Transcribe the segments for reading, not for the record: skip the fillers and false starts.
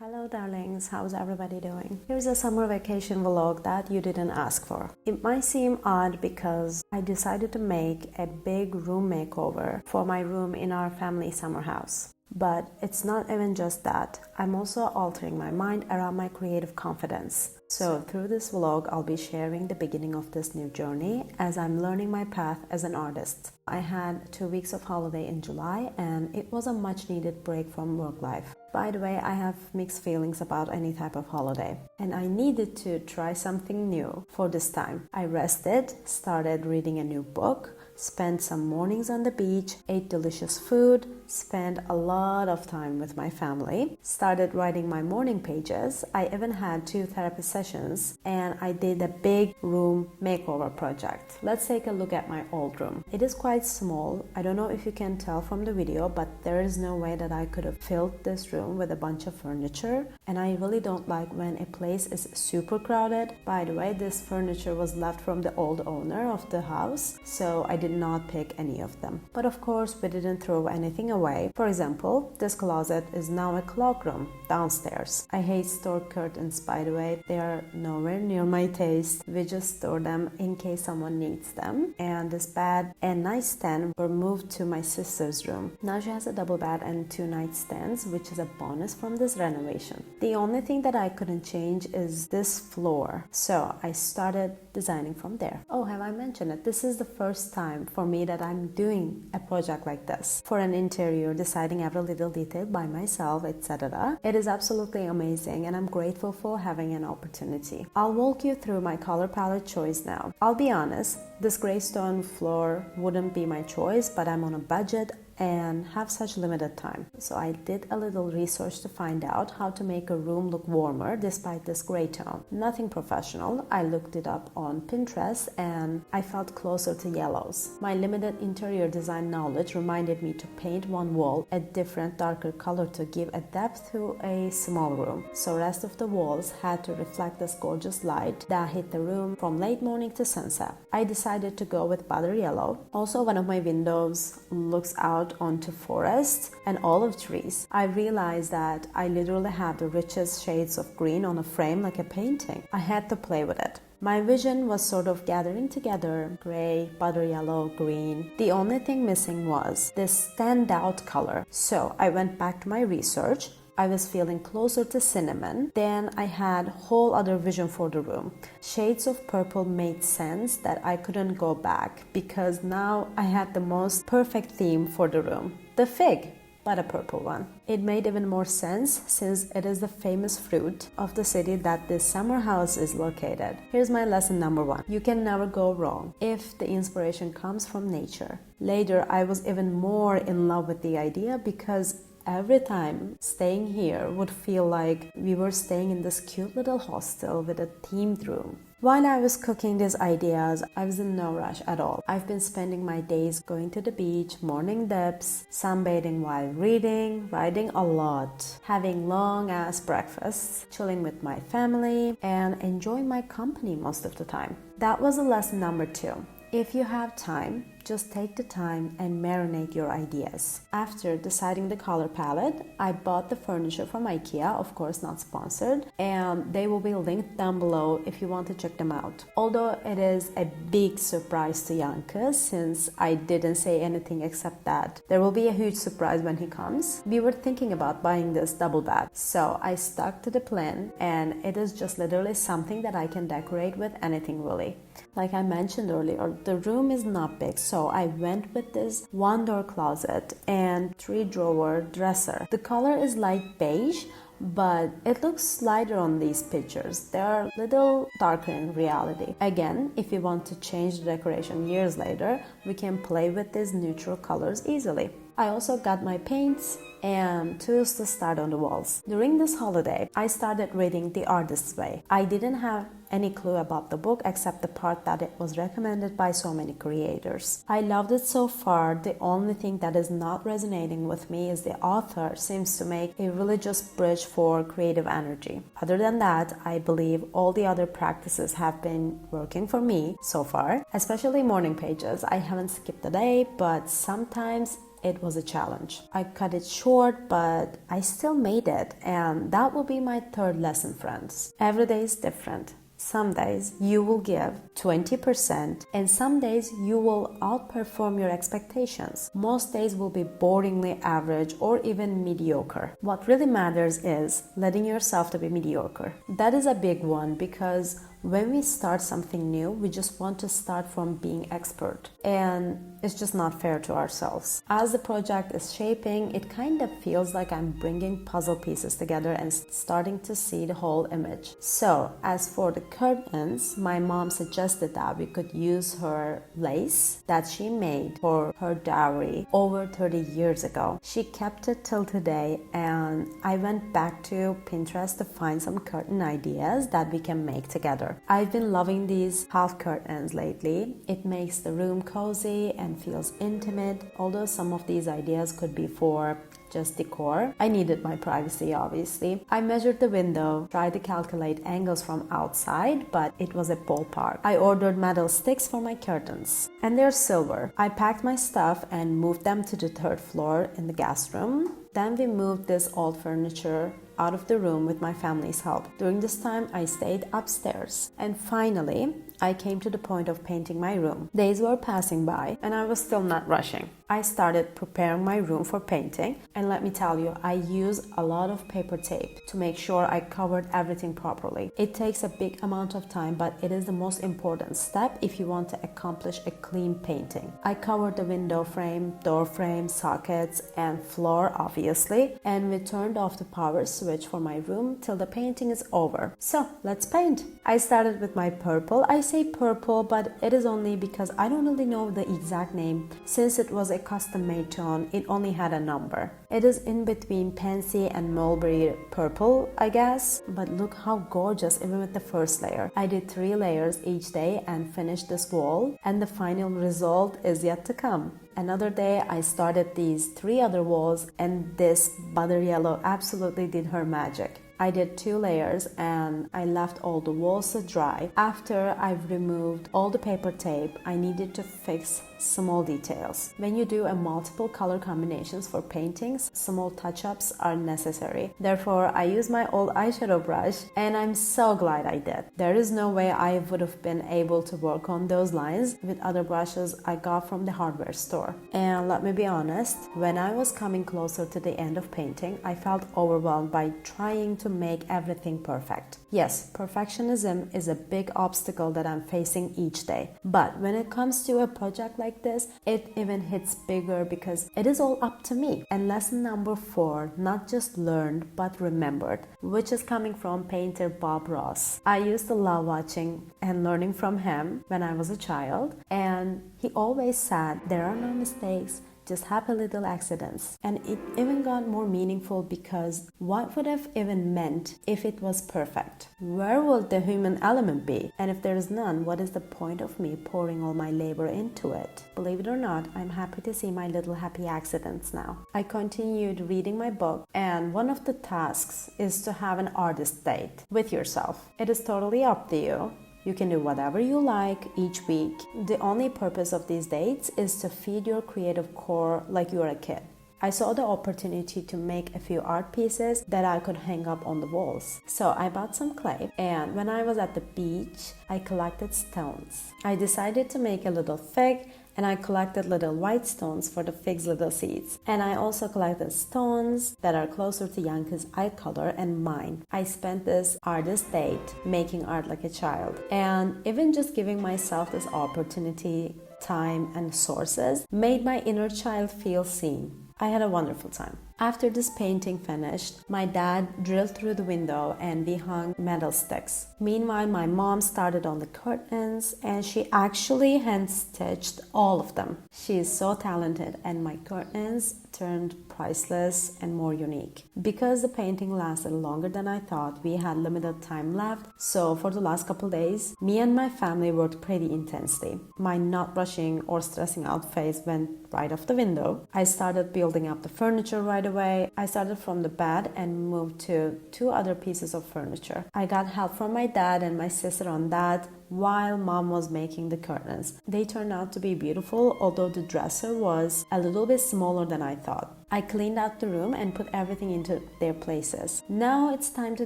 Hello darlings, how's everybody doing? Here's a summer vacation vlog that you didn't ask for. It might seem odd because I decided to make a big room makeover for my room in our family summer house. But it's not even just that. I'm also altering my mind around my creative confidence. So through this vlog, I'll be sharing the beginning of this new journey as I'm learning my path as an artist. I had 2 weeks of holiday in July and it was a much needed break from work life. By the way, I have mixed feelings about any type of holiday and I needed to try something new for this time. I rested, started reading a new book, spent some mornings on the beach, ate delicious food, spent a lot of time with my family, started writing my morning pages. I even had 2 therapy sessions and I did a big room makeover project. Let's take a look at my old room. It is quite small. I don't know if you can tell from the video, but there is no way that I could have filled this room with a bunch of furniture, and I really don't like when a place is super crowded. By the way, this furniture was left from the old owner of the house, so I did not pick any of them. But of course, we didn't throw anything away. For example, this closet is now a cloakroom downstairs. I hate store curtains, by the way. They are nowhere near my taste. We just store them in case someone needs them. And this bed and nightstand were moved to my sister's room. Now she has a double bed and 2 nightstands, which is a bonus from this renovation. The only thing that I couldn't change is this floor. So I started designing from there. Oh, have I mentioned it? This is the first time for me that I'm doing a project like this. For an interior, deciding every little detail by myself, etc. It is absolutely amazing and I'm grateful for having an opportunity. I'll walk you through my color palette choice now. I'll be honest, this gray stone floor wouldn't be my choice, but I'm on a budget and have such limited time. So I did a little research to find out how to make a room look warmer despite this gray tone. Nothing professional. I looked it up on Pinterest and I felt closer to yellows. My limited interior design knowledge reminded me to paint one wall a different darker color to give a depth to a small room. So rest of the walls had to reflect this gorgeous light that hit the room from late morning to sunset. I decided to go with butter yellow. Also, one of my windows looks out onto forest and olive trees. I realized that I literally have the richest shades of green on a frame like a painting. I had to play with it. My vision was sort of gathering together gray, butter yellow, green. The only thing missing was this standout color. So I went back to my research. I was feeling closer to cinnamon. Then I had a whole other vision for the room. Shades of purple made sense that I couldn't go back because now I had the most perfect theme for the room. The fig, but a purple one. It made even more sense since it is the famous fruit of the city that this summer house is located. Here's my lesson number 1. You can never go wrong if the inspiration comes from nature. Later, I was even more in love with the idea because every time staying here would feel like we were staying in this cute little hostel with a themed room. While I was cooking these ideas, I was in no rush at all. I've been spending my days going to the beach, morning dips, sunbathing while reading, writing a lot, having long-ass breakfasts, chilling with my family, and enjoying my company most of the time. That was lesson number 2. If you have time, just take the time and marinate your ideas. After deciding the color palette, I bought the furniture from IKEA, of course not sponsored, and they will be linked down below if you want to check them out. Although it is a big surprise to Yanka since I didn't say anything except that there will be a huge surprise when he comes. We were thinking about buying this double bed, so I stuck to the plan and it is just literally something that I can decorate with anything really. Like I mentioned earlier, the room is not big, so I went with this 1-door closet and 3-drawer dresser. The color is light beige, but it looks lighter on these pictures. They are a little darker in reality. Again, if you want to change the decoration years later, we can play with these neutral colors easily. I also got my paints and tools to start on the walls. During this holiday, I started reading The Artist's Way. I didn't have any clue about the book except the part that it was recommended by so many creators. I loved it so far. The only thing that is not resonating with me is the author seems to make a religious bridge for creative energy. Other than that, I believe all the other practices have been working for me so far, especially morning pages. I haven't skipped a day, but sometimes it was a challenge. I cut it short, but I still made it, and that will be my third lesson, friends. Every day is different. Some days you will give 20% and some days you will outperform your expectations. Most days will be boringly average or even mediocre. What really matters is letting yourself to be mediocre. That is a big one because when we start something new, we just want to start from being expert, and it's just not fair to ourselves. As the project is shaping, it kind of feels like I'm bringing puzzle pieces together and starting to see the whole image. So, as for the curtains, my mom suggested that we could use her lace that she made for her dowry over 30 years ago. She kept it till today, and I went back to Pinterest to find some curtain ideas that we can make together. I've been loving these half curtains lately. It makes the room cozy and feels intimate, although some of these ideas could be for just decor. I needed my privacy, obviously. I measured the window, tried to calculate angles from outside, but it was a ballpark. I ordered metal sticks for my curtains, and they're silver. I packed my stuff and moved them to the third floor in the guest room. Then we moved this old furniture out of the room with my family's help. During this time, I stayed upstairs. And finally, I came to the point of painting my room. Days were passing by, and I was still not rushing. I started preparing my room for painting, and let me tell you, I used a lot of paper tape to make sure I covered everything properly. It takes a big amount of time, but it is the most important step if you want to accomplish a clean painting. I covered the window frame, door frame, sockets, and floor, obviously, and we turned off the power switch for my room till the painting is over. So, let's paint. I started with my purple. I say purple, but it is only because I don't really know the exact name. Since it was a custom-made tone, it only had a number. It is in between pansy and mulberry purple, I guess, but look how gorgeous even with the first layer. I did 3 layers each day and finished this wall, and the final result is yet to come. Another day I started these 3 other walls, and this butter yellow absolutely did her magic. I did 2 layers and I left all the walls to dry. After I've removed all the paper tape, I needed to fix small details. When you do a multiple color combinations for paintings, small touch-ups are necessary. Therefore, I used my old eyeshadow brush, and I'm so glad I did. There is no way I would have been able to work on those lines with other brushes I got from the hardware store. And let me be honest, when I was coming closer to the end of painting, I felt overwhelmed by trying to make everything perfect. Yes, perfectionism is a big obstacle that I'm facing each day. But when it comes to a project like this, it even hits bigger because it is all up to me. And lesson number 4, not just learned but remembered, which is coming from painter Bob Ross. I used to love watching and learning from him when I was a child, and he always said there are no mistakes, just happy little accidents. And it even got more meaningful because what would have even meant if it was perfect? Where would the human element be? And if there is none, what is the point of me pouring all my labor into it? Believe it or not, I'm happy to see my little happy accidents now. I continued reading my book, and one of the tasks is to have an artist date with yourself. It is totally up to you. You can do whatever you like each week. The only purpose of these dates is to feed your creative core like you're a kid. I saw the opportunity to make a few art pieces that I could hang up on the walls. So I bought some clay, and when I was at the beach, I collected stones. I decided to make a little fig, and I collected little white stones for the fig's little seeds. And I also collected stones that are closer to Yanka's eye color and mine. I spent this artist date making art like a child. And even just giving myself this opportunity, time, and sources made my inner child feel seen. I had a wonderful time. After this painting finished, my dad drilled through the window and we hung metal sticks. Meanwhile, my mom started on the curtains and she actually hand-stitched all of them. She is so talented, and my curtains turned priceless and more unique. Because the painting lasted longer than I thought, we had limited time left, so for the last couple days, me and my family worked pretty intensely. My not rushing or stressing out phase went right off the window. I started building up the furniture right away. I started from the bed and moved to 2 other pieces of furniture. I got help from my dad and my sister on that, while mom was making the curtains. They turned out to be beautiful, although the dresser was a little bit smaller than I thought. I cleaned out the room and put everything into their places. Now it's time to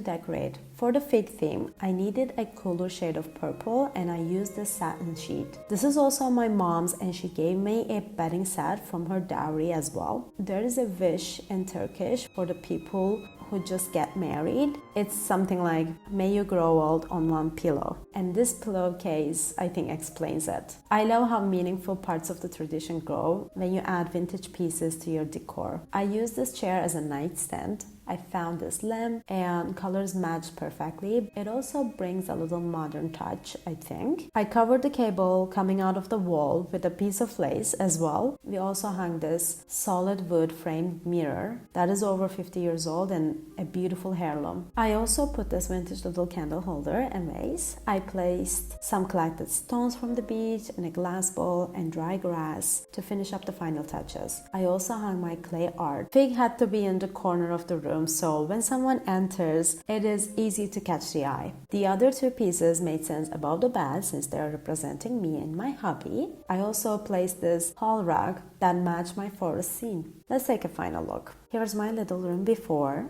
decorate. For the fig theme, I needed a cooler shade of purple and I used this satin sheet. This is also my mom's and she gave me a bedding set from her dowry as well. There is a wish in Turkish for the people who just get married. It's something like, may you grow old on one pillow. And this pillowcase, I think, explains it. I love how meaningful parts of the tradition grow when you add vintage pieces to your decor. I use this chair as a nightstand. I found this lamp and colors match perfectly. It also brings a little modern touch, I think. I covered the cable coming out of the wall with a piece of lace as well. We also hung this solid wood framed mirror that is over 50 years old and a beautiful heirloom. I also put this vintage little candle holder and vase. I placed some collected stones from the beach in a glass bowl and dry grass to finish up the final touches. I also hung my clay art. Fig had to be in the corner of the room, so when someone enters, it is easy to catch the eye. The other two pieces made sense above the bed since they are representing me and my hubby. I also placed this hall rug that matched my forest scene. Let's take a final look. Here's my little room before.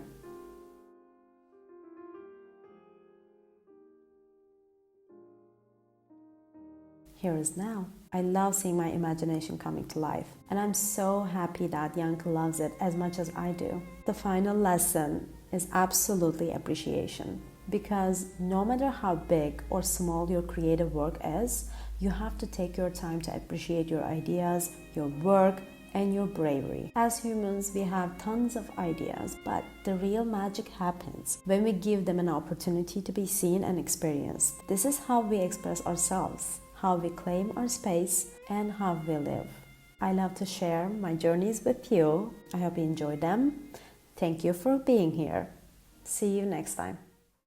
Here is now. I love seeing my imagination coming to life, and I'm so happy that Yank loves it as much as I do. The final lesson is absolutely appreciation, because no matter how big or small your creative work is, you have to take your time to appreciate your ideas, your work, and your bravery. As humans, we have tons of ideas, but the real magic happens when we give them an opportunity to be seen and experienced. This is how we express ourselves, how we claim our space, and how we live. I love to share my journeys with you. I hope you enjoyed them. Thank you for being here. See you next time.